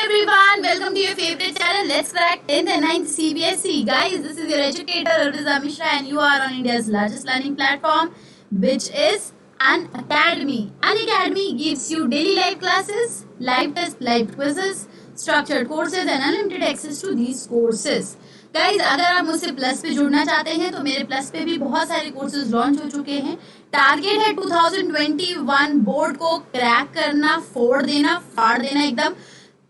everyone, welcome to your favorite channel. Let's crack 10th and 9th CBSE. Guys, this is your educator Arviza Mishra and you are on India's largest learning platform, which is An Academy. An Academy gives you daily live classes, live tests, live quizzes, structured courses and unlimited access to these courses. Guys अगर आप मुझसे plus पे जुड़ना चाहते हैं तो मेरे plus पे भी बहुत सारे कोर्सेज लॉन्च हो चुके हैं. टारगेट है 2021 बोर्ड को क्रैक करना, फोड़ देना, फाड़ देना, एकदम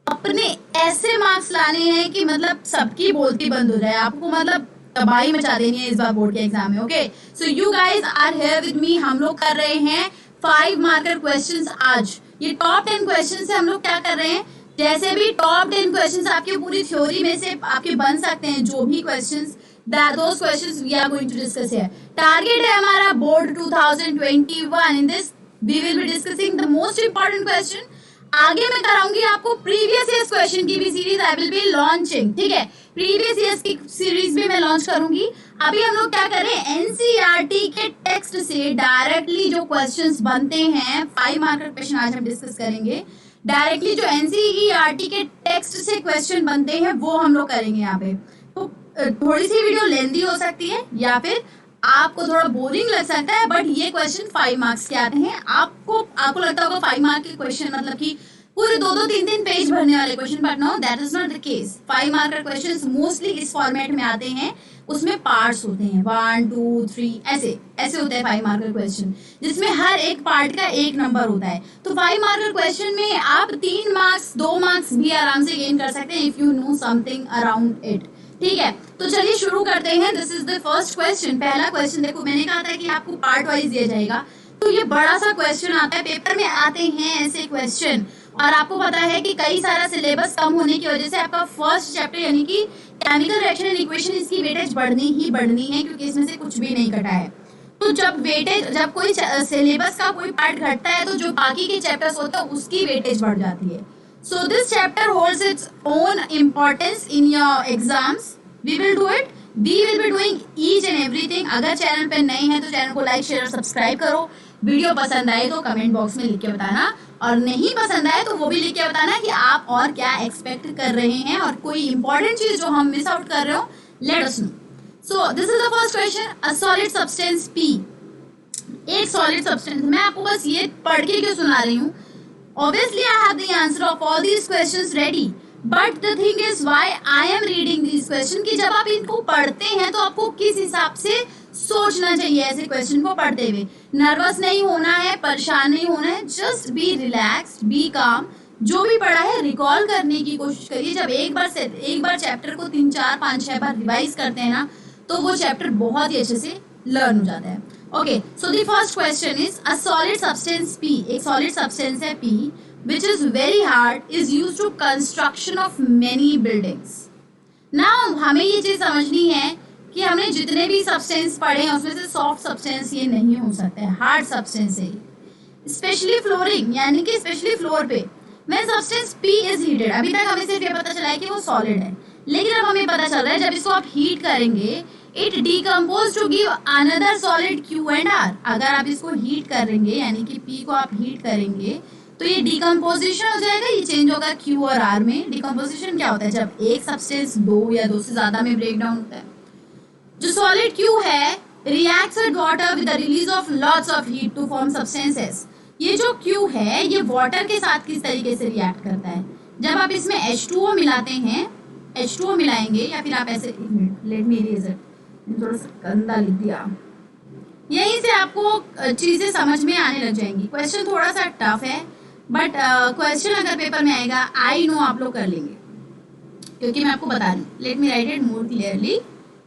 अपने ऐसे मार्क्स लाने हैं कि मतलब सबकी बोलती बंद हो जाए. आपको मतलब तबाही मचा देनी है इस बार बोर्ड के एग्जाम में. Okay, so you guys are here with me. हम लोग कर रहे हैं 5 मार्कर क्वेश्चंस. आज ये टॉप 10 क्वेश्चन से हम लोग क्या कर रहे हैं, जैसे भी टॉप 10 क्वेश्चंस आपके पूरी थ्योरी में से आपके बन सकते हैं, जो भी questions, those questions we are going to discuss here. Target है हमारा board 2021. In this we will be discussing the most important question. आगे मैं कराऊंगी आपको प्रीवियस ईयर्स क्वेश्चन की भी series I will be launching. ठीक है, प्रीवियस ईयर्स की सीरीज भी मैं लॉन्च करूंगी. अभी हम लोग क्या करें, एनसीईआरटी के टेक्स्ट से डायरेक्टली जो क्वेश्चंस बनते हैं, 5 मार्कर क्वेश्चन आज हम डिस्कस करेंगे. डायरेक्टली जो एनसीईआरटी के टेक्स्ट से क्वेश्चन बनते हैं वो हम लोग करेंगे यहाँ पे. तो थोड़ी सी वीडियो लेंदी हो सकती है या फिर आपको थोड़ा बोरिंग लग सकता है, बट ये क्वेश्चन 5 मार्क्स के आते हैं. आपको लगता होगा 5 मार्क के क्वेश्चन मतलब कि पूरे 2-2, 3-3 पेज भरने वाले question, but no, that is not the case. 5 mark के क्वेश्चंस मोस्टली इस फॉर्मेट में आते हैं. उसमें पार्ट्स होते हैं 1, 2, 3 ऐसे होते हैं 5 मार्क के क्वेश्चन, जिसमें हर एक पार्ट का 1 नंबर होता है. तो 5 मार्क के क्वेश्चन में आप 3 मार्क्स 2 मार्क्स भी आराम से गेन कर सकते हैं if you know something around it. ठीक है, तो चलिए शुरू करते हैं. This is the first question. पहला क्वेश्चन देखो, मैंने कहा था कि आपको पार्ट वाइज दिया जाएगा, तो ये बड़ा सा क्वेश्चन आता है. पेपर में आते हैं ऐसे क्वेश्चन, और आपको पता है कि कई सारा सिलेबस कम होने की वजह से आपका फर्स्ट चैप्टर यानी कि केमिकल रिएक्शन एंड इक्वेशन, इसकी वेटेज बढ़नी है क्योंकि इसमें से कुछ भी नहीं कटा है. तो जब कोई सिलेबस का कोई पार्ट घटता है तो जो बाकी के चैप्टर्स होते हैं उसकी वेटेज बढ़ जाती है. So this chapter holds its own importance in your exams. We will do it. We will be doing each and everything. अगर चैनल पे नए हैं तो चैनल को लाइक, शेयर और सब्सक्राइब करो. वीडियो पसंद आए तो कमेंट बॉक्स में लिख के बताना, और नहीं पसंद आए तो वो भी लिख के बताना कि आप और क्या एक्सपेक्ट कर रहे हैं और कोई इंपॉर्टेंट चीज जो हम मिस आउट कर रहे हो, let us know. So this is the first question. A solid substance P, एक सॉलिड सब्सटेंस. मैं आपको बस ये पढ़ के क्यों सुना रही हूँ, obviously I have the answer of all these questions ready, but the thing is why I am reading these questions, कि जब आप इनको पढ़ते हैं तो आपको किस हिसाब से सोचना चाहिए ऐसे क्वेश्चन को पढ़ते हुए. नर्वस नहीं होना है, परेशान नहीं होना है, जस्ट बी रिलैक्स्ड, बी काम. जो भी पढ़ा है रिकॉल करने की कोशिश करिए. जब एक बार चैप्टर को 3, 4, 5, 6 बार रिवाइज करते हैं ना, तो वो चैप्टर बहुत ही अच्छे से लर्न हो जाता है. Okay, so the first question is a solid substance P, एक solid substance है P, which is very hard, is used to construction of many buildings. Now हमें ये चीज समझनी है कि हमने जितने भी substance पढ़े हैं उसमें से soft substance ये नहीं हो सकता है, hard substance है. Especially flooring, यानी कि especially floor पे. When substance P is heated, अभी तक हमें सिर्फ ये पता चला है कि वो solid है, लेकिन अब हमें पता चल रहा है जब इसको आप हीट करेंगे, it decompose to give another solid Q and R. अगर आप इसको हीट करेंगे यानी कि P को आप हीट करेंगे तो ये डिकम्पोजिशन हो जाएगा, ये चेंज होगा Q और R में. डिकम्पोजिशन क्या होता है, जब एक सब्सटेंस 2 या 2 से ज्यादा में ब्रेक डाउन होता है. जो सॉलिड Q है reacts with water with the release of lots of heat to form substances. ये जो Q है ये वाटर के साथ किस तरीके से रिएक्ट करता है, जब आप इसमें H2O मिलाते हैं, H2O मिलाएंगे, या फिर आप ऐसे, लेट मी इरेज इट, थोड़ा सा गंदा लिख दिया. यहीं से आपको चीजें समझ में आने लग जाएंगी. क्वेश्चन थोड़ा सा टफ है, बट क्वेश्चन अगर पेपर में आएगा आई नो आप लोग कर लेंगे, क्योंकि मैं आपको बता रही हूँ. Let me right it more clearly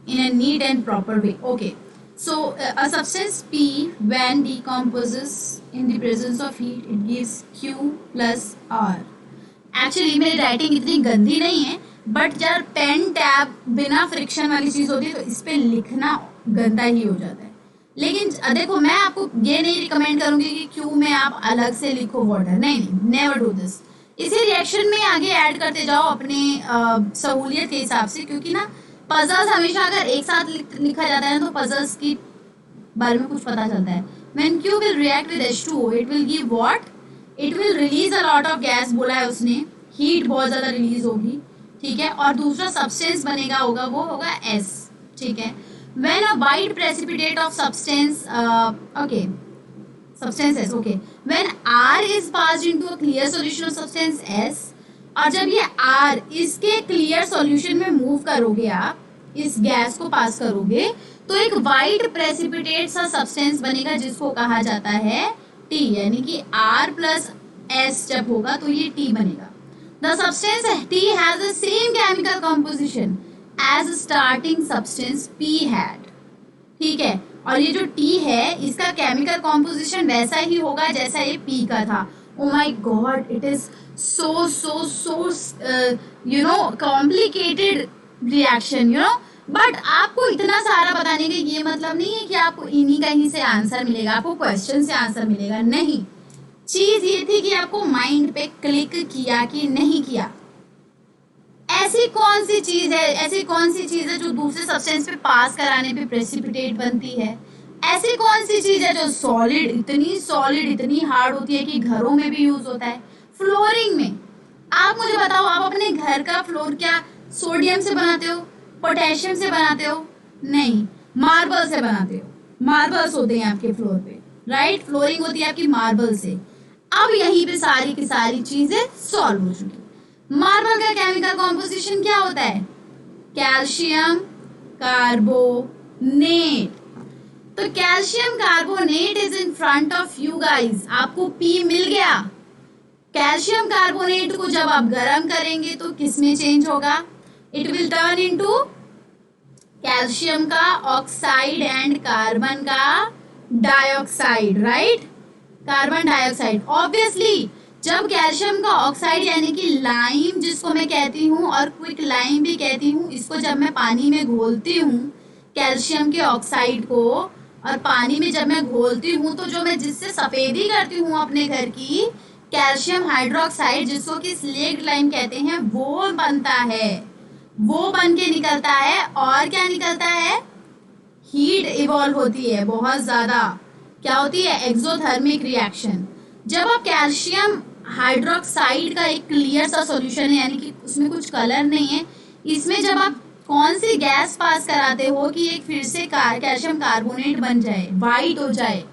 in a neat and proper way. Okay, so a substance P when decomposes in the presence of heat it gives Q plus R. Actually मेरी राइटिंग इतनी गंदी नहीं है, but जब pen tab बिना friction वाली चीज होती है तो इस पे लिखना गंदा ही हो जाता है. लेकिन देखो, मैं आपको ये नहीं रिकमेंड करूंगी कि क्यों में आप अलग से लिखो वाटर, नहीं, नेवर डू दिस. इसी रिएक्शन में आगे ऐड करते जाओ अपने सहूलियत के हिसाब से, क्योंकि ना पजल्स हमेशा अगर एक साथ लिखा जाता है तो पजल्स की बारे में कुछ पता चलता है. When Q will react with H2O, it will give what? It will release a lot of gas, बोला है उसने, हीट बहुत ज़्यादा रिलीज होगी, ठीक है, और दूसरा सब्सटेंस बनेगा होगा वो होगा S, ठीक है। When a white precipitate of substance, okay, substance S, okay, when R is passed into a clear solution of substance S, और जब ये R इसके क्लियर सॉल्यूशन में मूव करोगे, आप इस गैस को पास करोगे, तो एक वाइट प्रेसिपिटेट सा सब्सटेंस बनेगा जिसको कहा जाता है T, यानी कि R प्लस S जब होगा तो ये T बनेगा। The substance T has the same chemical composition as starting substance P had, ठीक है, और ये जो T है इसका केमिकल कॉम्पोजिशन वैसा ही होगा जैसा ये P का था। ओ my God, it is so so so you know complicated reaction, you know, but आपको इतना सारा बताने का ये मतलब नहीं है कि आपको इन्हीं कहीं से आंसर मिलेगा, आपको क्वेश्चन से आंसर मिलेगा, नहीं। चीज ये थी कि आपको माइंड पे क्लिक किया कि नहीं किया। ऐसी कौन सी चीज है, ऐसी कौन सी चीज है जो दूसरे सब्सटेंस पे पास कराने पे प्रेसिपिटेट बनती है? ऐसी कौन सी चीज है जो सॉलिड, इतनी हार्ड होती है कि घरों में भी यूज होता है, फ्लोरिंग में? आप मुझे बताओ, आप अपने घर का फ्लोर क्या सोडियम से बनाते हो, पोटेशियम से बनाते हो? नहीं, मार्बल से बनाते हो। मार्बल्स होते हैं आपके फ्लोर पे, राइट? फ्लोरिंग होती है आपकी मार्बल से। अब यहीं पे सारी की सारी चीजें सॉल्व हो चुकी। मार्बल का केमिकल कॉम्पोजिशन क्या होता है? Calcium carbonate. तो calcium carbonate is in front of you guys, आपको P मिल गया। कैल्शियम कार्बोनेट को जब आप गर्म करेंगे तो किस में चेंज होगा? It will turn into calcium का ऑक्साइड एंड कार्बन का dioxide, right? Carbon dioxide. Obviously जब कैल्शियम का ऑक्साइड यानी कि लाइम जिसको मैं कहती हूँ और क्विक लाइम भी कहती हूँ, इसको जब मैं पानी में घोलती हूँ कैल्शियम के ऑक्साइड को, और पानी में जब मैं घोलती हूँ तो जो मैं जिससे सफेदी करती हूँ अपने घर की, कैल्शियम हाइड्रोक्साइड जिसको कि स्लेक्ट लाइम कहते हैं, वो बनता है, वो बन के निकलता है। और क्या निकलता है? हीट इवॉल्व होती है बहुत ज्यादा। क्या होती है? Exothermic reaction. जब आप कैल्शियम हाइड्रोक्साइड का एक क्लियर सा सॉल्यूशन है, यानी कि उसमें कुछ कलर नहीं है, इसमें जब आप कौन सी गैस पास कराते हो कि एक फिर से कैल्शियम कार्बोनेट बन जाए, वाइट हो जाए,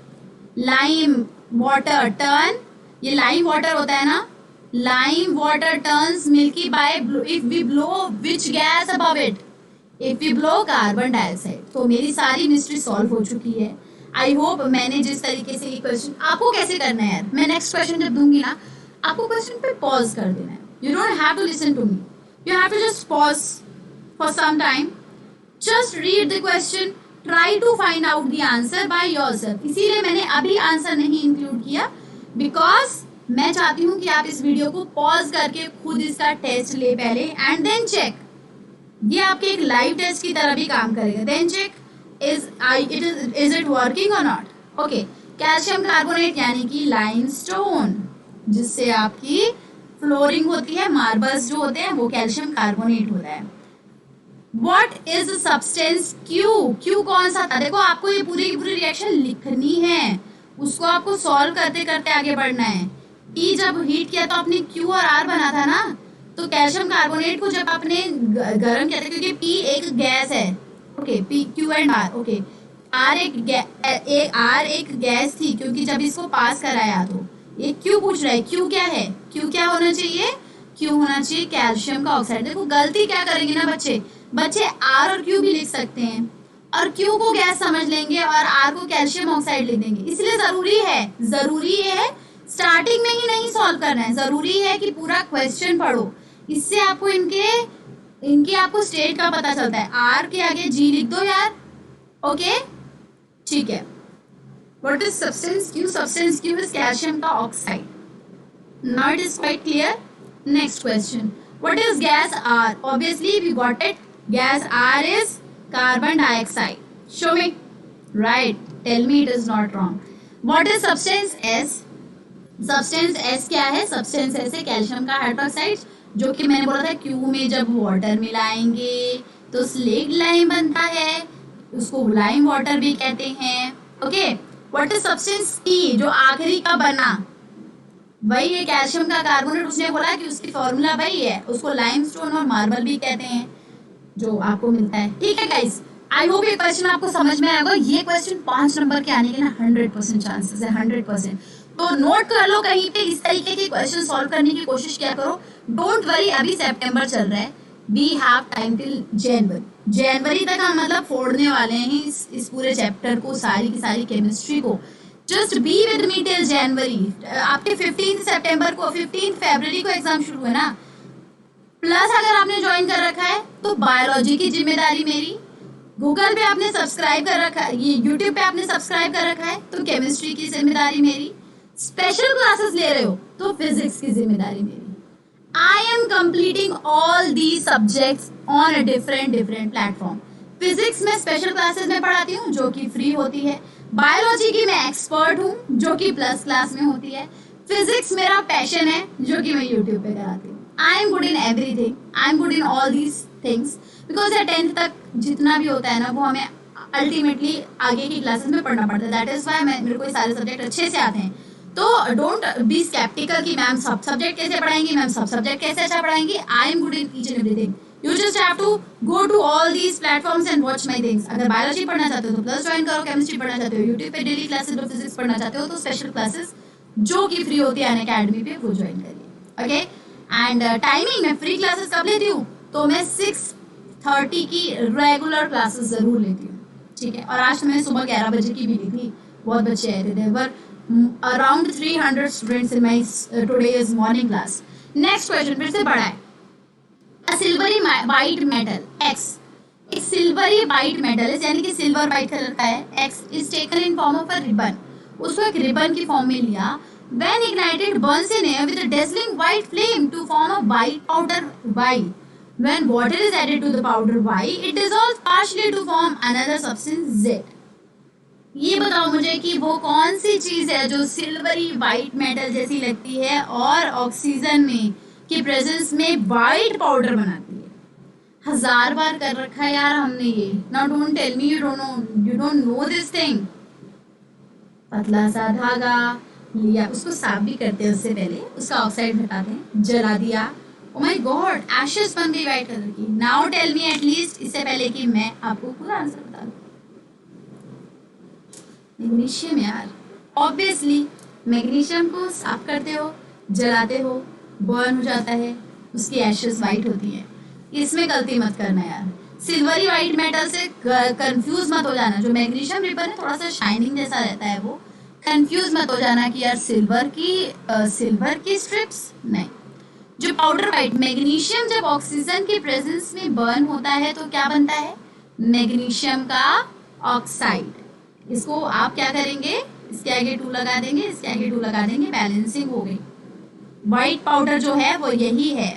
लाइम वाटर टर्न, ये लाइम वाटर होता है ना, lime water turns milky by if we blow which gas above it, if we blow carbon dioxide. तो मेरी सारी मिस्ट्री सॉल्व हो चुकी है। आई होप मैंने जिस तरीके से ये क्वेश्चन, आपको कैसे करना है यार, मैं नेक्स्ट क्वेश्चन जब दूंगी ना, आपको क्वेश्चन पे पॉज कर देना है। You don't have to listen to me, you have to just pause for some time, just read the question, try to find out the answer by yourself. इसीलिए मैंने अभी आंसर नहीं इंक्लूड किया, because मैं चाहती हूँ कि आप इस वीडियो को पॉज करके खुद इसका टेस्ट ले पहले, एंड देन चेक। ये आपके एक लाइव टेस्ट की तरह भी काम करेगा। Then check is it working or not? Okay, calcium carbonate यानी कि लाइमस्टोन, जिससे आपकी फ्लोरिंग होती है, मार्बल्स जो होते हैं वो कैल्शियम कार्बोनेट होता है। What is the substance Q? Q कौन सा था? देखो, आपको ये पूरी की पूरी रिएक्शन लिखनी है, उसको आपको सॉल्व करते करते आगे बढ़ना है। T जब हीट किया तो आपने Q और R बना था ना, तो कैल्शियम कार्बोनेट को जब आपने गर्म किया था, क्योंकि P एक गैस है, okay, P Q and R, okay, R एक गैस थी, क्योंकि जब इसको पास कराया तो ये Q पूछ रहा है, Q क्या है? Q क्या होना चाहिए? Q होना चाहिए कैल्शियम का ऑक्साइड। देखो गलती क्या करेंगे ना बच्चे R और Q भी लिख सकते हैं, और Q को गैस समझ लेंगे और R को कैल्शियम ऑक्साइड लिख देंगे। इसलिए जरूरी है स्टार्टिंग में ही नहीं सॉल्व करना है, जरूरी है कि पूरा क्वेश्चन पढ़ो, इससे आपको इनके आपको स्टेट का पता चलता है। R के आगे G लिख दो यार, ओके, ठीक है। What is substance Q? Substance Q is calcium का oxide. Now it is quite clear. Next question. What is gas R? Obviously we got it. Gas R is carbon dioxide. Show me. Right. Tell me it is not wrong. What is substance S? Substance S क्या है? Substance S है calcium का hydroxide, जो कि मैंने बोला था Q में जब वाटर मिलाएंगे तो स्लेक्ट लाइम बनता है, उसको लाइम वाटर भी कहते हैं, okay. What is substance T, जो आखिरी का बना? वही है कैल्शियम का कार्बोनेट, उसने बोला कि उसकी फॉर्मूला वही है, उसको लाइमस्टोन और मार्बल भी कहते हैं जो आपको मिलता है। ठीक है गाइस, आई होप ये क्वेश्चन आपको समझ में आएगा। ये क्वेश्चन 5 नंबर के आने के ना 100% चांसेस है, 100%। तो नोट कर लो कहीं पे, इस तरीके के क्वेश्चन सॉल्व करने की कोशिश किया करो। डोंट वरी, अभी सितंबर चल रहा है, वी हैव टाइम टिल जनवरी तक हम मतलब फोड़ने वाले हैं इस पूरे चैप्टर को, सारी की सारी केमिस्ट्री को। Just be with me till January. आपके 15 सितंबर को, 15 फरवरी को एग्जाम शुरू है ना। प्लस अगर आपने ज्वाइन कर रखा है तो बायोलॉजी की जिम्मेदारी मेरी, गूगल पे आपने सब्सक्राइब कर रखा है, ये यूट्यूब पे आपने सब्सक्राइब कर रखा है तो केमिस्ट्री की जिम्मेदारी मेरी, स्पेशल क्लासेस ले रहे हो तो फिजिक्स की जिम्मेदारी मेरी। I am completing all the subjects on a different platform. Physics में स्पेशल क्लासेस में पढ़ाती हूँ जो कि फ्री होती है, बायोलॉजी की मैं एक्सपर्ट हूँ जो कि प्लस क्लास में होती है, फिजिक्स मेरा पैशन है जो कि मैं यूट्यूब पे कराती हूँ। आई am good in everything, I am good in all these things because या 10th तक जितना भी होता है ना वो हमें अल्टीमेटली आगे की क्लासेस में पढ़ना पड़ता है। दैट इज वाई मेरे को ये सारे सब्जेक्ट अच्छे से आते हैं। तो डोंट बी स्केप्टिकल कि मैम सब सब्जेक्ट कैसे पढ़ाएंगी, मैम सब सब्जेक्ट कैसे अच्छा पढ़ाएंगी। I am good in each and everything. You just have to go to all these platforms and watch my things. अगर बायोलॉजी पढ़ना चाहते हो तो प्लस ज्वाइन करो, केमिस्ट्री पढ़ना चाहते हो यूट्यूब पे डेली क्लासेस में, फिजिक्स पढ़ना चाहते हो तो स्पेशल क्लासेस जो कि फ्री होती है अन अकेडमी पे वो ज्वाइन करिए। ओके, एंड टाइमिंग मैं फ्री क्लासेस कब लेती हूँ तो मैं 6:30 की रेगुलर क्लासेस जरूर लेती हूँ। ठीक है, और आज मैंने सुबह 11 बजे की भी ली थी, बहुत बच्चे आए थे। There were around 300 students in my today's morning class. Next question फिर से बड़ा है। A silvery white metal X, एक सिल्वरी वाइट मेटल है यानी कि सिल्वर वाइट कलर का है, X is taken in form of a ribbon. उसको एक रिबन की फॉर्म में लिया। When ignited, burns in air with a dazzling white flame to form a white powder Y. When water is added to the powder Y, it dissolves partially to form another substance Z. ये बताओ मुझे कि वो कौन सी चीज है जो silvery white metal जैसी लगती है और ऑक्सीजन में की प्रेजेंस में वाइट पाउडर बनाती है। 1000 बार कर रखा है यार हमने ये। Now don't tell me you don't know this thing. पतला सा धागा लिया, उसको साफ भी करते हैं, उससे पहले उसका ऑक्साइड हटाते हैं, जला दिया। ओ माय गॉड, एशेस बन गई वाइट कलर की। नाउ टेल मी एटलीस्ट, इससे पहले कि मैं आपको पूरा आंसर बता दूं। मैग्नीशियम यार, ऑब्वियसली मैग्नीशियम को साफ करते हो, जलाते हो, बर्न हो जाता है, उसकी एशेस वाइट होती है। इसमें गलती मत करना यार, सिल्वरी वाइट मेटल से कंफ्यूज मत हो जाना। जो मैग्नीशियम रिबन है थोड़ा सा शाइनिंग जैसा रहता है, वो कंफ्यूज मत हो जाना कि यार सिल्वर की स्ट्रिप्स नहीं। जो पाउडर वाइट मैग्नीशियम जब ऑक्सीजन के प्रेजेंस में बर्न होता है तो क्या बनता है, मैग्नीशियम का ऑक्साइड। इसको आप क्या करेंगे, इसके आगे 2 लगा देंगे, इसके आगे 2 लगा देंगे, बैलेंसिंग हो गई। व्हाइट पाउडर जो है वो यही है,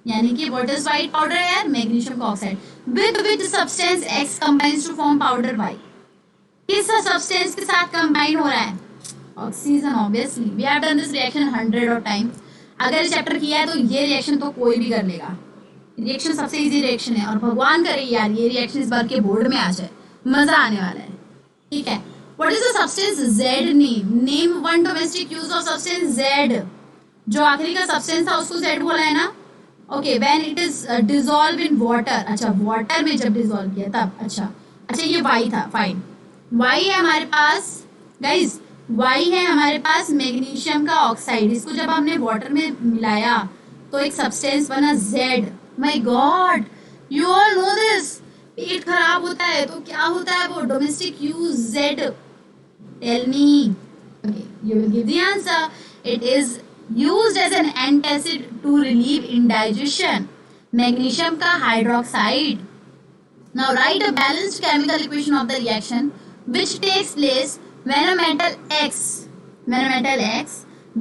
यानी कि व्हाट इज व्हाइट पाउडर है, मैग्नीशियम का oxide. With substance X combines to form powder Y. किस सब्सटेंस के साथ कंबाइन हो रहा है, oxygen. Obviously we have done this reaction 100 times. अगर चैप्टर किया है तो ये रिएक्शन तो कोई भी कर लेगा। रिएक्शन सबसे इजी रिएक्शन है और भगवान करे यार ये रिएक्शन इस बार के बोर्ड में आ जाए, मजा आने वाला है। ठीक है, what is the substance Z name one domestic use of substance Z. जो आखिरी का सब्सटेंस था उसको जेड बोला है ना। Okay, when it is dissolve in water. अच्छा, वाटर में जब डिसॉल्व किया तब। अच्छा ये वाई था, फाइन। वाई है हमारे पास गाइज, वाई है हमारे पास मैग्नीशियम का ऑक्साइड। इसको जब हमने वाटर में मिलाया तो एक सब्सटेंस बना Z. My god, you all know this. पेट खराब होता है तो क्या होता है वो, domestic use Z. Tell me. Okay, you will give the answer. It is used as an antacid to relieve indigestion. Magnesium का hydroxide. Now write a balanced chemical equation of the reaction which takes place when a metal X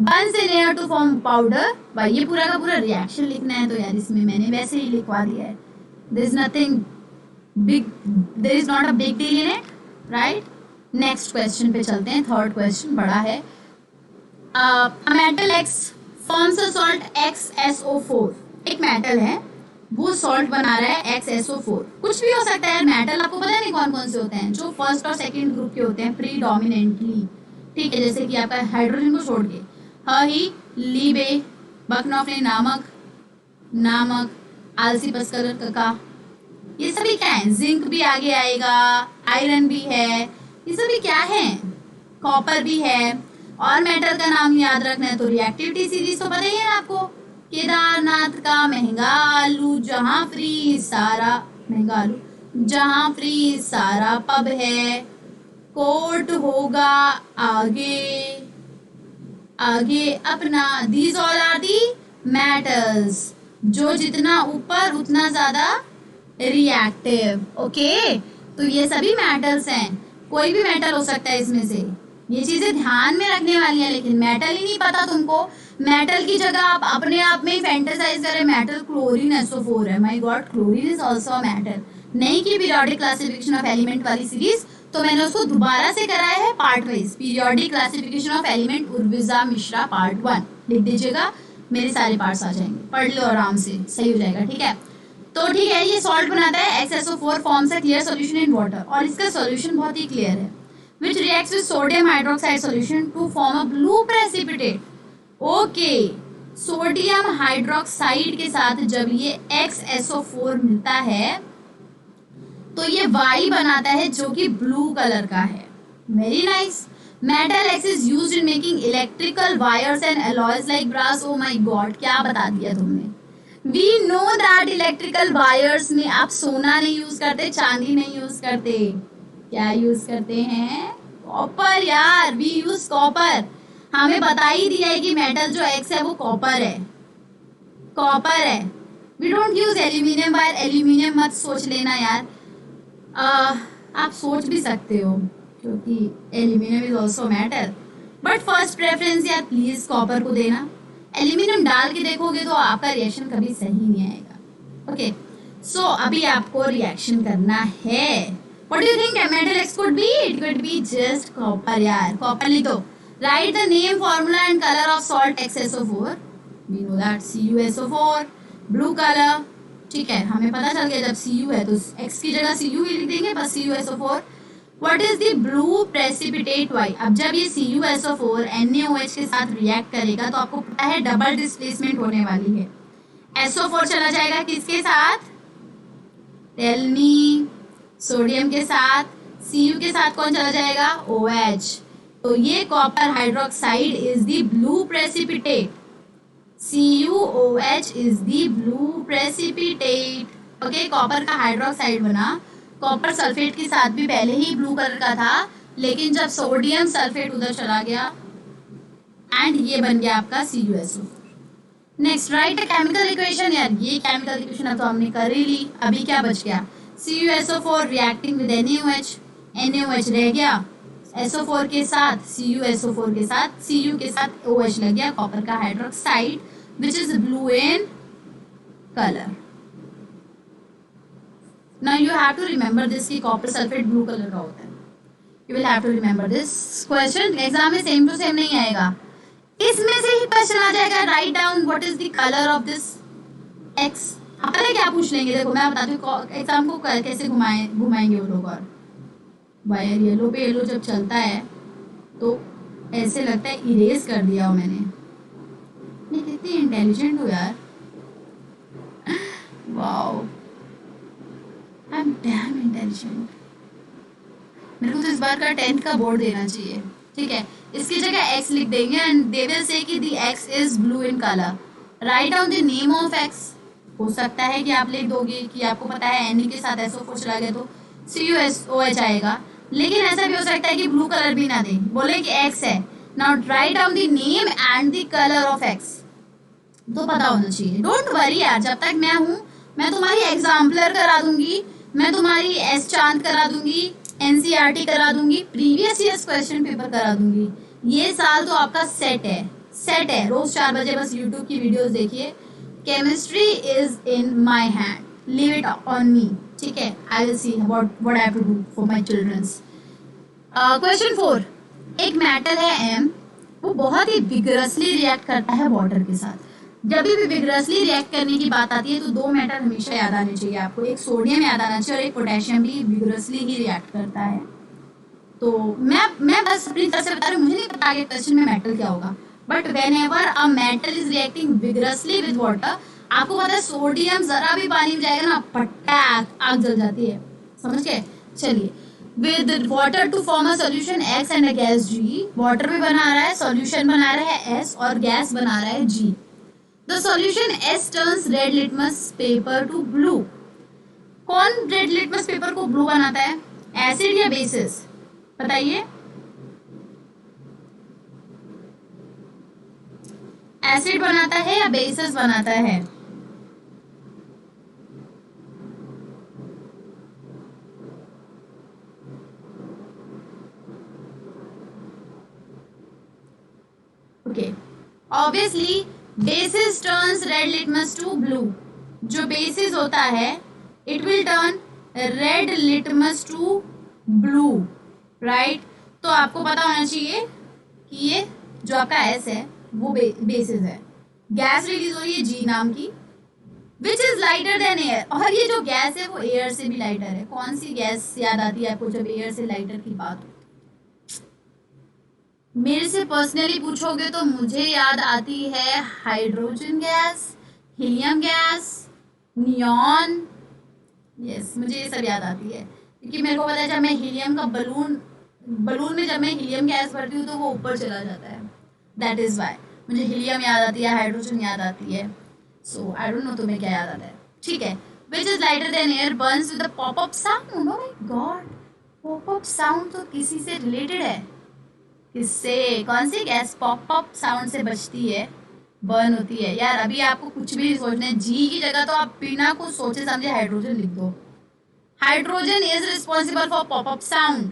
burns in air to form powder. भाई ये पूरा का पूरा reaction लिखना है तो यार इसमें मैंने वैसे ही लिखवा दिया है। There is nothing big, there is not a big deal in it, right? Next question पे चलते हैं। थर्ड क्वेश्चन बड़ा है। Metal x forms a salt XSO4। एक मेटल है वो सॉल्ट बना रहा है XSO4। कुछ भी हो सकता है मेटल, आपको पता नहीं कौन कौन से होते हैं, जो फर्स्ट और सेकंड ग्रुप के होते हैं प्रीडोमिनेंटली। ठीक है, जैसे कि आपका हाइड्रोजन को छोड़ के ही, लीबे, बकनॉफले नामक, नामक, आलसी पस्कलर कका, ये सभी क्या है? जिंक भी आगे आएगा, आयरन भी है, ये सभी क्या है? कॉपर भी है। और मेटल का नाम याद रखना है तो रिएक्टिविटी सीरीज तो पता ही है आपको। केदारनाथ का महंगा आलू, जहां फ्री सारा, महंगा आलू जहां फ्री सारा पब है, कोर्ट होगा आगे, आगे अपना, these all are the matters, जो जितना ऊपर उतना ज्यादा रिएक्टिव। ओके, तो ये सभी मेटल्स हैं, कोई भी मेटल हो सकता है इसमें से, ये चीजें ध्यान में रखने वाली है। लेकिन मेटल ही नहीं पता तुमको, मेटल की जगह आप अपने आप में फैंटेसाइज करें, मेटल क्लोरीन SO4 है, my God chlorine is also a metal. नहीं की पीरियोडिक क्लासिफिकेशन ऑफ एलिमेंट वाली सीरीज, तो मैंने उसको दोबारा से कराया है part wise, periodic classification of element Urvija Mishra part 1, लिख दीजिएगा, मेरे सारे पार्ट्स आ जाएंगे, पढ़ लो आराम से, सही हो जाएगा। ठीक है, तो ठीक है, ये सॉल्ट बनाता है, XSO4 forms a clear solution in water, और इसका सॉल्यूशन बहुत ही क्लियर है, which reacts with sodium hydroxide solution to form a blue precipitate. Okay, sodium hydroxide के साथ जब ये XSO4 मिलता है तो ये Y बनाता है जो कि ब्लू कलर का है। Very nice. Metal X is used in making electrical wires and alloys like brass. Oh my god, क्या बता दिया तुमने। We know that electrical wires में आप सोना नहीं यूज करते, चांदी नहीं यूज करते, क्या यूज करते हैं? कॉपर यार, वी यूज कॉपर। हमें बता ही दिया है कि मेटल जो X है वो कॉपर है, कॉपर है। We don't use aluminium wire, aluminium मत सोच लेना यार, आप सोच भी सकते हो क्योंकि aluminium is also metal, but first preference यार प्लीज कॉपर को देना। एल्यूमिनियम डाल के देखोगे तो आपका रिएक्शन कभी सही नहीं आएगा। ओके, सो अभी आपको रिएक्शन करना है। What do you think metal X could be? It could be just copper यार, कॉपर लिख दो। Write the name, formula and color of salt XSO4. We know that CuSO4, blue color. ठीक है, हमें पता चल गया जब Cu है तो X की जगह Cu ही लिख देंगे, बस CuSO4। What is the blue precipitate Y? अब जब ये CuSO4 NaOH के साथ रिएक्ट करेगा तो आपको पता है डबल डिस्प्लेसमेंट होने वाली है। SO4 चला जाएगा किसके साथ? Tell me. सोडियम के साथ। Cu के साथ कौन चला जाएगा? OH। तो ये copper hydroxide is the blue precipitate. CuOH is the blue precipitate. Okay, copper का हाइड्रोक्साइड बना। कॉपर सल्फेट के साथ भी पहले ही ब्लू कलर का था, लेकिन जब सोडियम सल्फेट उधर चला गया एंड ये बन गया आपका CuSO4। Next, right a chemical equation. यार ये केमिकल इक्वेशन अब तो हमने कर ही ली, अभी क्या बच गया? CuSO4 reacting with NaOH, NaOH रह गया SO4 के साथ, CuSO4 के साथ, Cu के साथ OH लग गया, कॉपर का hydroxide which is blue in colour. Now you have to remember this कि कॉपर सल्फेट ब्लू कलर का होता है। You will have to remember this question, exam में सेम टू सेम नहीं आएगा, इसमें से ही क्वेश्चन आ जाएगा। Write down what is the colour of this X। आप पता है क्या पूछ लेंगे? देखो मैं बताती हूँ एग्जाम को कैसे घुमाएंगे वो लोग। और वायर येलो पे येलो जब चलता है तो ऐसे लगता है इरेज कर दिया हो मैंने। मैं कितनी इंटेलिजेंट हूँ यार, wow, I am damn intelligent. मेरे को तो इस बार का 10th का बोर्ड देना चाहिए। ठीक है, इसकी जगह X लिख देंगे एंड दे विल से कि the X is blue in colour. Write down the name of X। हो सकता है कि आप लिख दोगे कि आपको पता है Na के साथ SO4 चला गया तो CuSOH आएगा, लेकिन ऐसा भी हो सकता है कि ब्लू कलर भी ना दे, बोले कि X है। Now write down the name and the colour of X, तो पता होना चाहिए। डोंट वरी यार, जब तक मैं हूँ मैं तुम्हारी एग्जाम्पलर करा दूंगी, मैं तुम्हारी S चांद करा दूंगी, NCERT करा दूंगी, प्रीवियस ईयर्स क्वेश्चन पेपर करा दूंगी। ये साल तो आपका सेट है, सेट है। रोज 4 बजे बस यूट्यूब की वीडियोस देखिए। Chemistry is in my hand, leave it on me. ठीक है, I will see what I have to do for my childrens. Question 4, एक मेटल है M, वो बहुत ही विगरसली रिएक्ट करता है वाटर के साथ। जब भी विगरसली रिएक्ट करने की बात आती है तो 2 मेटल हमेशा याद आने चाहिए आपको, एक सोडियम याद आना चाहिए और एक पोटेशियम भी विगरसली ही रिएक्ट करता है। तो मैं बस अपनी तरफ से बता रही हूँ, मुझे नहीं पता आगे क्वेश्चन में मेटल क्या होगा, but when ever a metal is reacting vigorously with water, आपको पता है सोडियम जरा भी पानी में जाएगा ना, पटाक आग जल जाती है, समझ गए। चलिए, with water to form a solution X and a gas G, water भी बना रहा है, सोल्यूशन बना रहा है एस और गैस बना रहा है जी। The solution S turns red litmus paper to blue. कौन रेड लिटमस पेपर को ब्लू बनाता है, एसिड या बेसिस, बताइए। एसिड बनाता है या बेसिस बनाता है? Okay, obviously bases turns red litmus to blue. जो बेसिस होता है it will turn red litmus to blue, right. तो आपको पता होना चाहिए कि ये जो आपका एस है वो बेसिस है। गैस रिलीज हो रही है जी नाम की, which is lighter than air, और ये जो गैस है वो एयर से भी लाइटर है। कौन सी गैस याद आती है आपको जब एयर से लाइटर की बात हो? मेरे से पर्सनली पूछोगे तो मुझे याद आती है hydrogen gas, helium gas, neon, yes मुझे ये सब याद आती है, क्योंकि मेरे को पता है जब मैं हीलियम का बलून में जब मैं हीलियम गैस भरती हूँ तो वो ऊपर चला जाता है, दैट इज वाई मुझे हीलियम याद आती है, हाइड्रोजन याद आती है। सो आई डोंट नो तुम्हें क्या याद आता है, ठीक है। Which is lighter than air, Burns with a popup sound. O my God, popup sound तो किसी से रिलेटेड है, किससे? कौन सी गैस पॉपअप साउंड से बचती है, बर्न होती है? यार अभी आपको कुछ भी सोचना है, जी की जगह तो आप बिना कुछ सोचे समझे हाइड्रोजन लिख दो। Hydrogen is responsible for popup sound,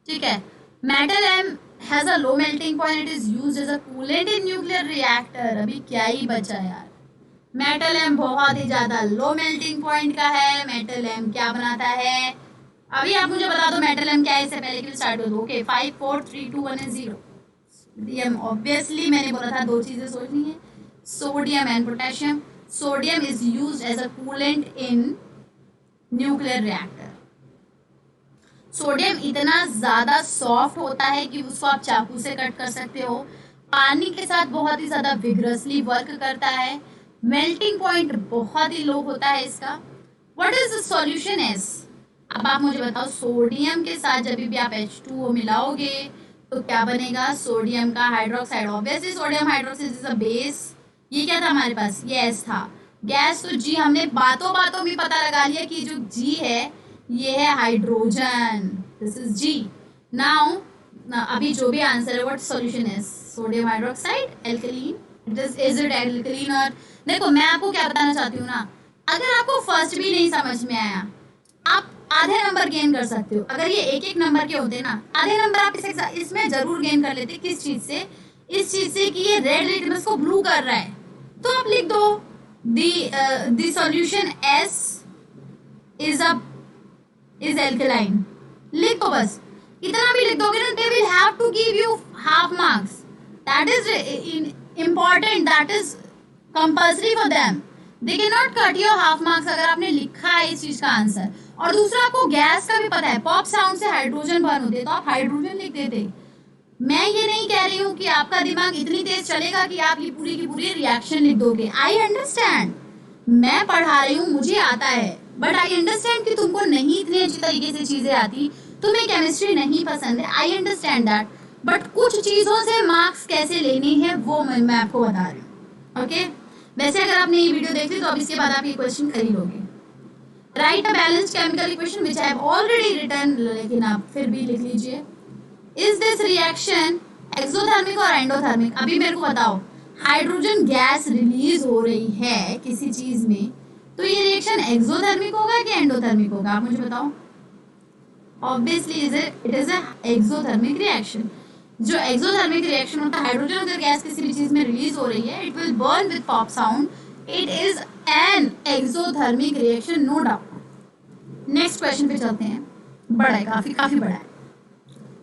ठीक है। Metal M has a low melting point, it is used as a coolant in nuclear reactor. अभी क्या ही बचा यार, मेटल एम बहुत ही ज्यादा लो मेल्टिंग पॉइंट का है। मेटल एम क्या बनाता है, अभी आप मुझे बता दो मेटल एम क्या है, इससे पहले कि स्टार्ट कर दो। ओके 5 4 3 2 1 0। सोडियम, ऑब्वियसली मैंने बोला था दो चीजें सोचनी है, sodium and potassium. Sodium is used as a coolant in nuclear reactor. Sodium इतना ज्यादा सॉफ्ट होता है कि उसको आप चाकू से कट कर सकते हो, पानी के साथ बहुत ही ज्यादा विग्रसली वर्क करता है, मेल्टिंग पॉइंट बहुत ही लो होता है इसका। What is the solution S? अब आप मुझे बताओ, सोडियम के साथ जब भी आप H2O मिलाओगे तो क्या बनेगा, सोडियम का hydroxide. Obviously sodium hydroxide is a base. ये क्या था हमारे पास, ये एस था। गैस तो जी, हमने बातों बातों में पता लगा लिया कि जो जी है ये है hydrogen, this is G. Now अभी जो भी आंसर है, what solution is, sodium hydroxide, alkaline, is it alkaline? और देखो मैं आपको क्या बताना चाहती हूँ ना, अगर आपको फर्स्ट भी नहीं समझ में आया, आप आधे नंबर गेन कर सकते हो। अगर ये एक एक नंबर के होते ना, आधे नंबर आप इसमें जरूर गेन कर लेते। किस चीज से? इस चीज से कि ये रेड लिटमस को ब्लू कर रहा है। तो आप लिख दो the solution S is alkaline, लिख दो बस। इतना भी लिख दोगे ना, they will have to give you half marks, that is important, that is compulsory for them. They can not cut your half marks अगर आपने लिखा है इस चीज का आंसर। और दूसरा, आपको गैस का भी पता है, पॉप साउंड से हाइड्रोजन बर्न होते, तो आप हाइड्रोजन लिख देते। मैं ये नहीं कह रही हूँ कि आपका दिमाग इतनी तेज चलेगा कि आप ये पूरी की पूरी रिएक्शन लिख दोगे। आई अंडरस्टैंड, मैं पढ़ा रही हूँ, मुझे आता है, बट आई अंडरस्टैंड कि तुमको नहीं इतनी अच्छी तरीके से चीजें आती, तुम्हें केमिस्ट्री नहीं पसंद है, आई अंडरस्टैंड दैट, बट कुछ चीजों से मार्क्स कैसे लेने हैं वो मैं आपको बता रही हूँ। ओके, वैसे अगर आपने ये वीडियो देख ली तो अब इसके बाद आप ये क्वेश्चन कर ही लोगे। Write a balanced chemical equation which I have already written, लेकिन आप फिर भी लिख लीजिए। इज दिस रिएक्शन एक्सोथर्मिक और एंडोथर्मिक? अभी मेरे को बताओ, हाइड्रोजन गैस रिलीज हो रही है किसी चीज में, तो ये रिएक्शन एक्सोथर्मिक होगा कि एंडोथर्मिक होगा? आप मुझे बताओ। Obviously it is a exothermic reaction. जो एक्सोथर्मिक रिएक्शन होता है, हाइड्रोजन अगर गैस किसी भी चीज में रिलीज हो रही है, it will burn with pop sound, it is an exothermic reaction, no doubt. Next question पे चलते हैं, बड़ा है, काफी बड़ा है।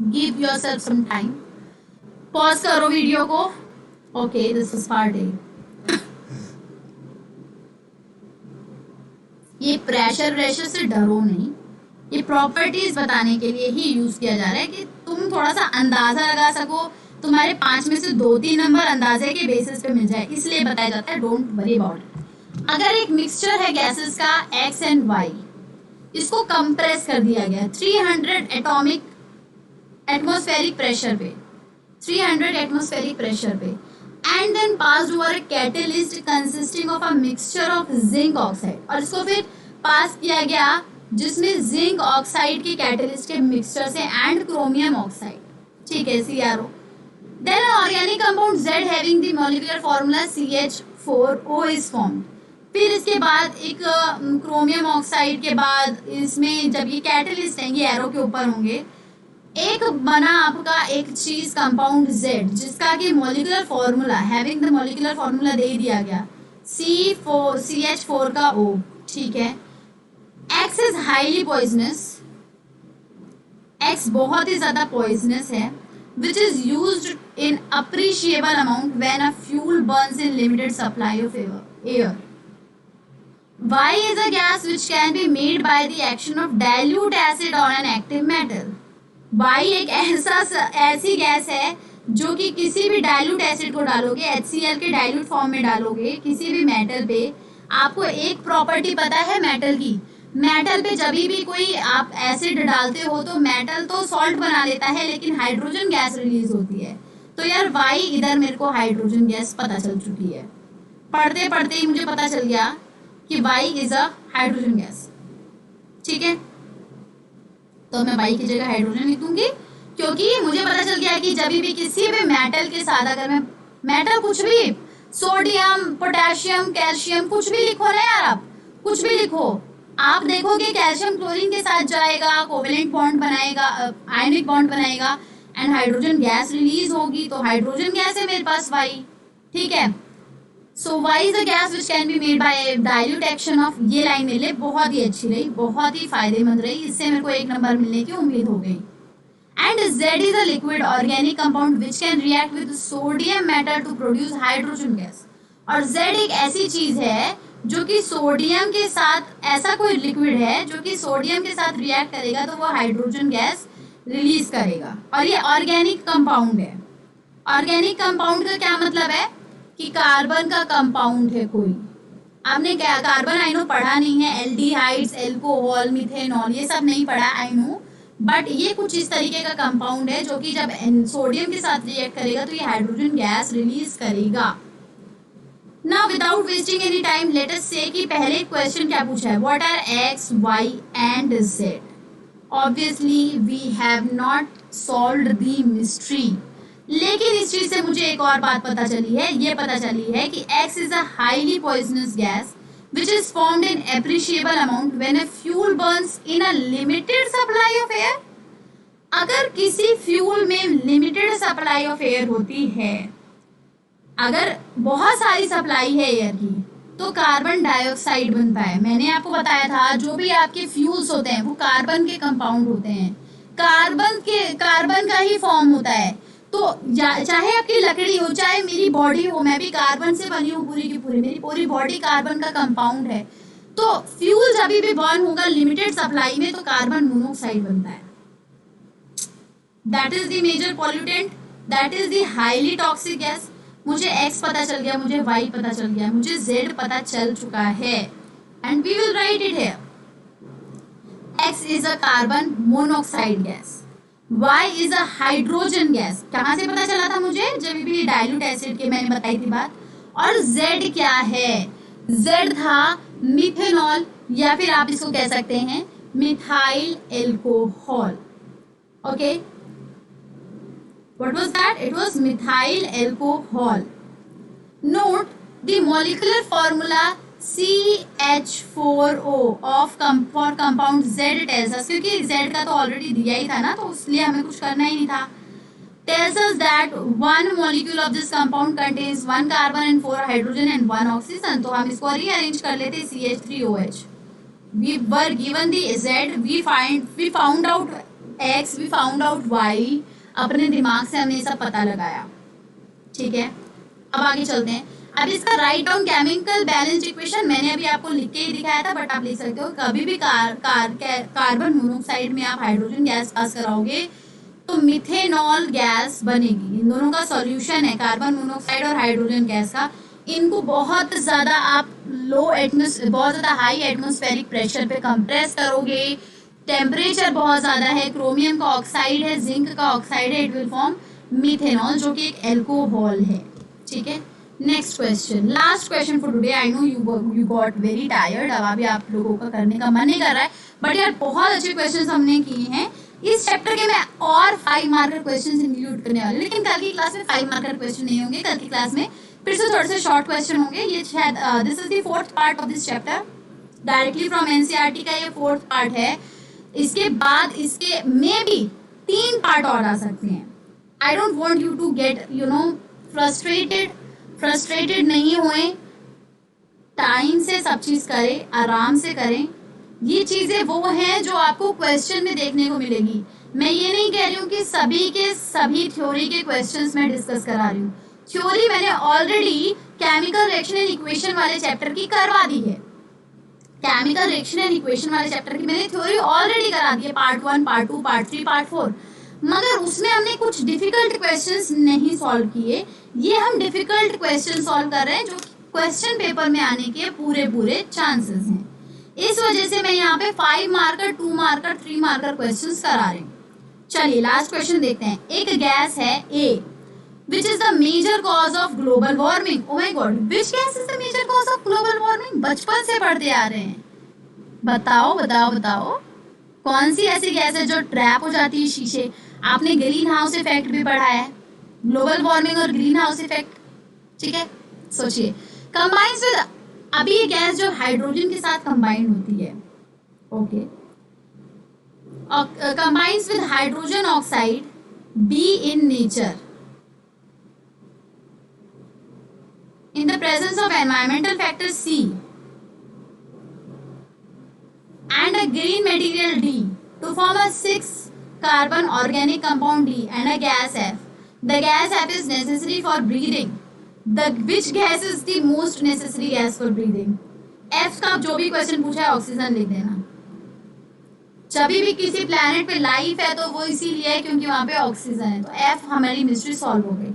Give yourself some time, pause करो वीडियो को। Okay, this is part A. ये प्रेशर से डरो नहीं, ये प्रॉपर्टीज बताने के लिए ही यूज किया जा रहा है कि तुम थोड़ा सा अंदाजा लगा सको, तुम्हारे 5 में से 2-3 नंबर अंदाजे के बेसिस पे मिल जाए, इसलिए बताया जाता है डोंट वरी अबाउट इट। अगर एक मिक्सचर है गैसेस का एक्स एंड वाई, इसको कंप्रेस कर दिया गया 300 एटॉमिक एटमॉस्फेरिक प्रेशर पे, 300 एटमॉस्फेरिक प्रेशर पे, and then passed over a catalyst consisting of a mixture of zinc oxide, और इसको फिर पास किया गया जिसमें जिंक ऑक्साइड के कैटलिस्ट के मिक्सचर से एंड क्रोमियम ऑक्साइड, ठीक है, CrO। Then an organic compound Z having the molecular formula CH4O is formed। फिर इसके बाद एक क्रोमियम ऑक्साइड के बाद इसमें जब ये कैटलिस्ट हैं, ये एरो के ऊपर होंगे, एक बना आपका एक चीज कंपाउंड Z जिसका कि molecular formula having the molecular formula दे दिया गया CH4 का O, ठीक है। X is highly poisonous, X बहुत ही ज्यादा पॉइजनस है, which is used in appreciable amount when a fuel burns in limited supply of air. Y is a gas which can be made by the action of dilute acid on an active metal। Y एक ऐसी gas है जो कि किसी भी dilute acid को डालोगे, HCl के डाइल्यूट फॉर्म में डालोगे किसी भी मेटल पे, आपको एक प्रॉपर्टी पता है मेटल की, मेटल पे जब भी कोई आप एसिड डालते हो तो मेटल तो सॉल्ट बना लेता है लेकिन हाइड्रोजन गैस रिलीज होती है। तो यार वाई इधर मेरे को हाइड्रोजन गैस पता चल चुकी है, पढ़ते पढ़ते ही मुझे पता चल गया कि Y is a hydrogen gas, ठीक है। तो मैं वाई की जगह हाइड्रोजन लिख दूंगी क्योंकि मुझे पता चल गया कि जब भी किसी भी मेटल के साथ, अगर मैं मेटल कुछ भी, सोडियम, पोटेशियम, कैल्शियम, कुछ भी लिखो ना यार, आप कुछ भी लिखो, आप देखोगे कैल्शियम क्लोरीन के साथ जाएगा, कोवेलेंट बॉन्ड बनाएगा, आयनिक बॉन्ड बनाएगा एंड हाइड्रोजन गैस रिलीज होगी, तो हाइड्रोजन गैस है मेरे पास वाई, ठीक है। So Y is a gas which can be made by dilute action of, ये लाइन मिले बहुत ही अच्छी रही, बहुत ही फायदेमंद रही, इससे मेरे को 1 नंबर मिलने की उम्मीद हो गई। And Z is a liquid organic compound which can react with sodium metal to produce hydrogen gas. और Z एक ऐसी चीज है जो कि सोडियम के साथ, ऐसा कोई लिक्विड है जो कि सोडियम के साथ रिएक्ट करेगा तो वो हाइड्रोजन गैस रिलीज करेगा, और ये ऑर्गेनिक कंपाउंड है। ऑर्गेनिक कंपाउंड का क्या मतलब है कि कार्बन का कंपाउंड है कोई, आपने क्या कार्बन आइनो पढ़ा नहीं है, एल्डिहाइड्स, एल्कोहल, मिथेनॉल, ये सब नहीं पढ़ा आई नो, बट ये कुछ इस तरीके का कंपाउंड है जो कि जब सोडियम के साथ रिएक्ट करेगा तो ये हाइड्रोजन गैस रिलीज करेगा। Now without wasting any time, let us say कि पहले क्वेश्चन क्या पूछा है, what are X, Y and Z? Obviously we have not solved the mystery, लेकिन इस चीज से मुझे एक और बात पता चली है, ये पता चली है कि X is a highly poisonous gas which is formed in appreciable amount when a fuel burns in a limited supply of air। अगर किसी फ्यूल में लिमिटेड सप्लाई ऑफ एयर होती है, अगर बहुत सारी सप्लाई है एयर की, तो कार्बन डाइऑक्साइड बनता है। मैंने आपको बताया था जो भी आपके फ्यूल्स होते हैं वो कार्बन के कंपाउंड होते हैं, कार्बन का ही फॉर्म होता है। तो चाहे आपकी लकड़ी हो, चाहे मेरी बॉडी हो, मैं भी कार्बन से बनी हूँ पूरी की पूरी, मेरी पूरी बॉडी कार्बन का कंपाउंड है। तो फ्यूल जब भी बर्न होगा लिमिटेड सप्लाई में तो कार्बन मोनोऑक्साइड बनता है। That is the major pollutant, that is the highly toxic gas. मुझे X पता चल गया, मुझे Y पता चल गया, मुझे Z पता चल चुका है, and we will write it here. X is a carbon monoxide gas, Y is a hydrogen gas. कहाँ से पता चला था मुझे, जब भी डाइल्यूट एसिड के मैंने बताई थी बात। और Z क्या है, Z था मिथेनॉल, या फिर आप इसको कह सकते हैं methyl alcohol. Okay, what was that? It was methyl alcohol. Note the molecular formula CH4O of for compound Z tells us, क्योंकि Z का तो ऑलरेडी दिया ही था ना, तो इसलिए हमें कुछ करना ही नहीं था। tells us that one molecule of this compound contains 1 carbon and 4 hydrogen and 1 oxygen। तो हम इसको rearrange कर लेते CH3OH। We were given the Z, we found out X, we found out Y, अपने दिमाग से हमने सब पता लगाया, ठीक है। अब आगे चलते हैं। अब इसका write down chemical balance equation मैंने अभी आपको लिख के ही दिखाया था, बट आप लिख सकते हो। कभी भी कार्बन मोनोऑक्साइड में आप हाइड्रोजन गैस पास कराओगे तो मिथेनॉल गैस बनेगी। इन दोनों का सॉल्यूशन है कार्बन मोनोऑक्साइड और हाइड्रोजन गैस का। इनको बहुत ज़्यादा आप बहुत ज़्यादा हाई एटमॉस्फेरिक प्रेशर पे कंप्रेस करोगे, टेम्परेचर बहुत ज़्यादा है, क्रोमियम का ऑक्साइड है, जिंक का ऑक्साइड है, इट विल फॉर्म मिथेनॉल जो कि एक एल्कोहल है। ठीक है, next question, last question for today. I know you got very tired, अब अभी आप लोगों का करने का मन नहीं कर रहा है, बट यार बहुत अच्छे क्वेश्चन हमने किए हैं। इस चैप्टर के मैं और 5 मार्कर क्वेश्चन इंक्लूड करने वाले, लेकिन कल की क्लास में 5 मार्कर क्वेश्चन नहीं होंगे। कल की क्लास में फिर से थोड़े से शॉर्ट क्वेश्चन होंगे। ये शायद this is the 4th part of this chapter, directly from NCERT का ये 4th पार्ट है। इसके बाद इसके मे भी 3 पार्ट और आ सकते हैं। I don't want you to get frustrated नहीं हुए, टाइम से सब चीज करें, आराम से करें। ये चीजें वो हैं जो आपको क्वेश्चन में देखने को मिलेगी। मैं ये नहीं कह रही हूँ कि सभी के सभी थ्योरी के क्वेश्चंस में डिस्कस करा रही हूँ। थ्योरी मैंने already chemical reaction and equation वाले चैप्टर की करवा दी है। केमिकल रिएक्शन एंड इक्वेशन वाले चैप्टर की मैंने थ्योरी ऑलरेडी करा दी है, पार्ट 1, पार्ट 2, पार्ट 3, पार्ट 4। मगर उसमें हमने कुछ डिफिकल्ट क्वेश्चंस नहीं सॉल्व किए। ये हम डिफिकल्ट क्वेश्चन सॉल्व कर रहे हैं जो क्वेश्चन पेपर में आने के पूरे चांसेस हैं। इस वजह से मैं यहाँ पे 5 मार्कर, 2 मार्कर, 3 मार्कर क्वेश्चंस करा रही हूँ। चलिए लास्ट क्वेश्चन देखते हैं। एक गैस है A, which is the major cause of global warming. Oh my God, which gas is the major cause of global warming? बचपन से पढ़ते आ रहे हैं। बताओ कौन सी ऐसी गैस है जो ट्रैप हो जाती है शीशे। आपने ग्रीन हाउस इफेक्ट भी पढ़ा है, ग्लोबल वार्मिंग और ग्रीन हाउस इफेक्ट। ठीक है, सोचिए। कंबाइंस विद, अभी ये गैस जो हाइड्रोजन के साथ कंबाइंड होती है, okay, combines with hydrogen oxide B in nature in the presence of environmental factor C and a green material D to form a 6 carbon organic compound D and a gas F. The gas F is necessary for breathing. Which gas is the most necessary gas for breathing? F का जो भी question पूछा है oxygen लिख देना। जब भी किसी प्लैनेट पे लाइफ है तो वो इसीलिए है क्योंकि वहां पे ऑक्सीजन है। तो F हमारी मिस्ट्री सॉल्व हो गई।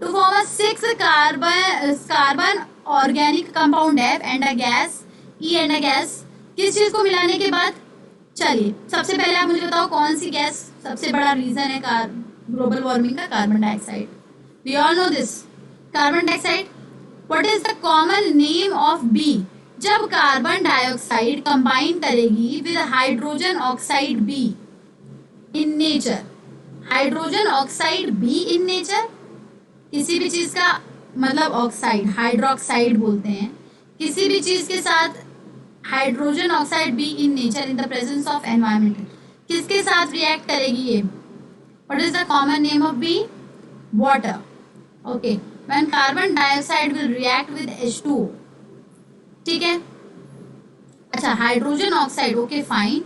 To form a 6 carbon organic compound F and a gas E and a gas, किस चीज को मिलाने के बाद। चलिए सबसे पहले आप मुझे बताओ कौन सी गैस सबसे बड़ा रीजन है ग्लोबल वार्मिंग का। Carbon dioxide, we all know this, carbon dioxide. What is the common name of B? जब कार्बन डाइऑक्साइड कंबाइन करेगी with hydrogen oxide B in nature, hydrogen oxide B in nature, किसी भी चीज का मतलब oxide, hydroxide बोलते हैं, किसी भी चीज के साथ hydrogen oxide B in nature in the presence of environment, किसके साथ रिएक्ट करेगी ये? What is the common name of B? Water. Okay, when carbon dioxide will react with H2O, ठीक है। अच्छा, hydrogen oxide, okay fine,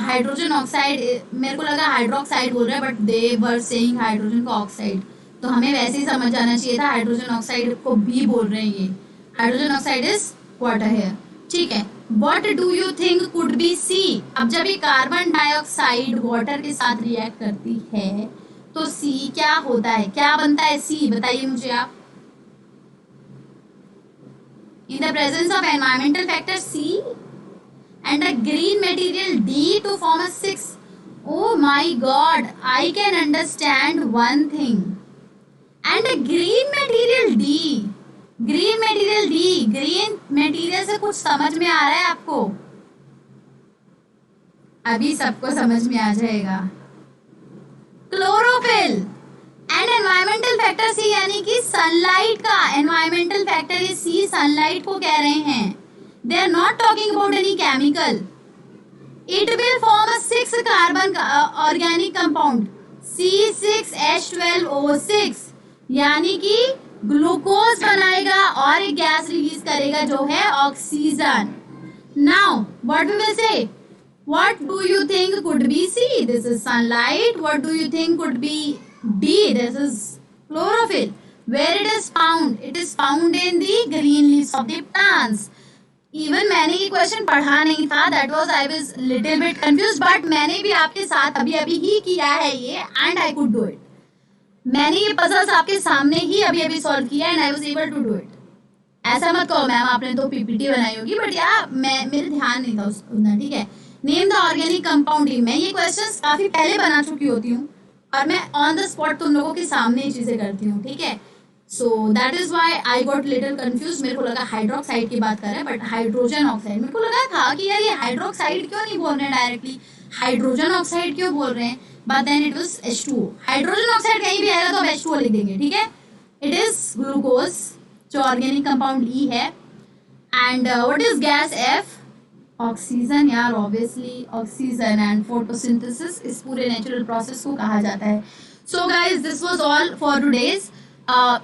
hydrogen oxide, मेरे को लगा हाइड्रोक्साइड बोल रहे हैं but they were saying hydrogen को ऑक्साइड, तो हमें वैसे ही समझ जाना चाहिए था हाइड्रोजन ऑक्साइड को भी बोल रहे हैं ये। हाइड्रोजन ऑक्साइड इज वाटर है, ठीक है। What do you think could be C? अब जब ये कार्बन डाइऑक्साइड वाटर के साथ रिएक्ट करती है तो C क्या होता है, क्या बनता है C? बताइए मुझे आप। In the presence of environmental factor C and a green material D to form a 6. Oh my God, I can understand one thing. And a green material D. Green material D. Green material से कुछ समझ में आ रहा है आपको? अभी सबको समझ में आ जाएगा। Chlorophyll and environmental factor C, यानी कि सनलाइट का एनवायरमेंटल फैक्टर ये C सनलाइट को कह रहे हैं। They are not talking about any chemical. It will form a 6 carbon organic compound C6H12O6, यानी कि ग्लूकोज बनाएगा और एक गैस रिलीज करेगा जो है oxygen. Now what we will say, what do you think could be C? This is sunlight. What do you think could be D? This is chlorophyll. Where it is found? It is found in the green leaves of the plants. Even मैंने ये question पढ़ा नहीं था, that was I was little bit confuse, but मैंने भी आपके साथ अभी अभी ही किया है ये, and I could do it. मैंने ये पजल्स आपके सामने ही अभी अभी सॉल्व किया and I was able to do it. ऐसा मत कहो मैम आपने तो पीपीटी बनाई होगी, बट यार मैं मेरे ध्यान नहीं था उतना, ठीक है। Name the organic compound. मैं ये क्वेश्चंस काफी पहले बना चुकी होती हूँ और मैं ऑन द स्पॉट तुम लोगों के सामने ये चीजें करती हूँ, ठीक है। So that is why I got little confuse. मेरे को लगा हाइड्रोक्साइड की बात कर रहे हैं, बट हाइड्रोजन ऑक्साइड। मेरे को लगा था कि यार ये हाइड्रोक्साइड क्यों नहीं बोल रहे हैं डायरेक्टली, हाइड्रोजन ऑक्साइड क्यों बोल रहे हैं, but then it was H2O। Hydrogen oxide कहीं भी आएगा तो हम H2O लिख देंगे, ठीक है। इट इज ग्लूकोज, जो ऑर्गेनिक कंपाउंड E है। And what is gas F? Oxygen यार, ऑब्वियसली ऑक्सीजन। एंड फोटोसिंथेसिस इस पूरे नेचुरल प्रोसेस को कहा जाता है। So guys this was all for today's.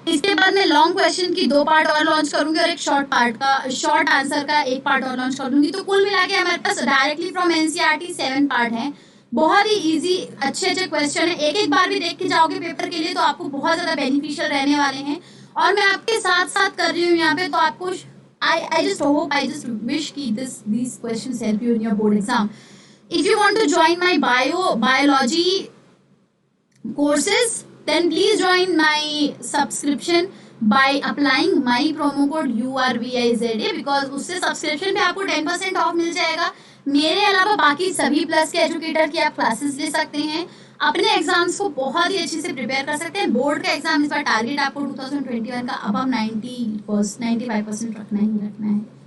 इसके बाद मैं लॉन्ग क्वेश्चन की 2 पार्ट और लॉन्च करूंगी और एक शॉर्ट आंसर का 1 पार्ट और लॉन्च कर दूंगी। तो कुल मिला के हमारे पास डायरेक्टली फ्रॉम एनसीईआरटी 7 पार्ट हैं। बहुत ही इजी अच्छे क्वेश्चन है, एक एक बार भी देख के जाओगे पेपर के लिए तो आपको बहुत ज्यादा बेनिफिशियल रहने वाले हैं। और मैं आपके साथ साथ कर रही हूँ यहाँ पे, तो आपको I just hope, I just wish कि these questions help you in your board exam. If you want to join my biology courses, then please join my subscription by applying my promo code URVIZA, because उससे subscription पे आपको 10% of मिल जाएगा। मेरे अलावा बाकी सभी plus के educator की आप क्लासेस ले सकते हैं, अपने एग्जाम्स को बहुत ही अच्छे से प्रिपेयर कर सकते हैं। बोर्ड का एग्जाम इस बार टारगेट आपको 2021 का अबव 95% रखना ही रखना है।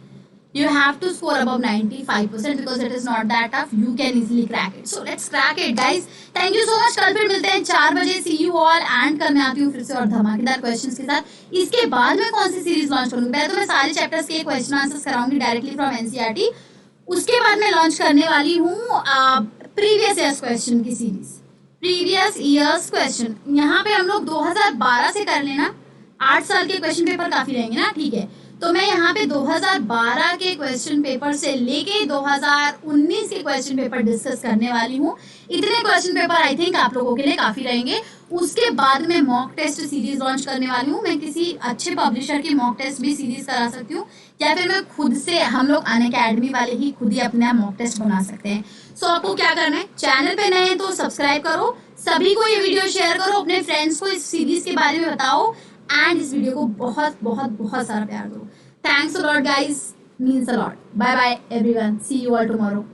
You have to score above 95% because it is not that tough. You can easily crack it. So let's crack it, guys. Thank you so much. कल फिर मिलते हैं 4 बजे। See you all. एंड कल मैं आती हूँ फिर से और धमाकेदार क्वेश्चंस के साथ। इसके बाद मैं कौन सी सीरीज लॉन्च करूँगी? पहले तो मैं सारे चैप्टर्स के क्वेश्चन आंसर्स कराऊंगी डायरेक्टली फ्रॉम एनसीईआरटी। उसके बाद मैं लॉन्च करने वाली हूँ प्रीवियस ईयर्स क्वेश्चन की सीरीज। प्रीवियस ईयर्स क्वेश्चन यहाँ पे हम लोग 2012 से कर लेना, 8 साल के क्वेश्चन पेपर काफी रहेंगे ना, ठीक है। तो मैं यहाँ पे 2012 के क्वेश्चन पेपर से लेके 2019 के क्वेश्चन पेपर डिस्कस करने वाली हूँ। इतने क्वेश्चन पेपर आई थिंक आप लोगों के लिए काफी रहेंगे। उसके बाद मैं मॉक टेस्ट सीरीज लॉन्च करने वाली हूँ। मैं किसी अच्छे पब्लिशर की मॉक टेस्ट भी सीरीज करा सकती हूँ, या फिर मैं खुद से, हम लोग अनअकैडमी वाले ही खुद ही अपना मॉक टेस्ट बना सकते हैं। सो आपको क्या करना है, चैनल पे नए हैं तो सब्सक्राइब करो, सभी को ये वीडियो शेयर करो, अपने फ्रेंड्स को इस सीरीज के बारे में बताओ, एंड इस वीडियो को बहुत बहुत बहुत सारा प्यार दो। Thanks a lot guys, means a lot. Bye bye everyone, see you all tomorrow.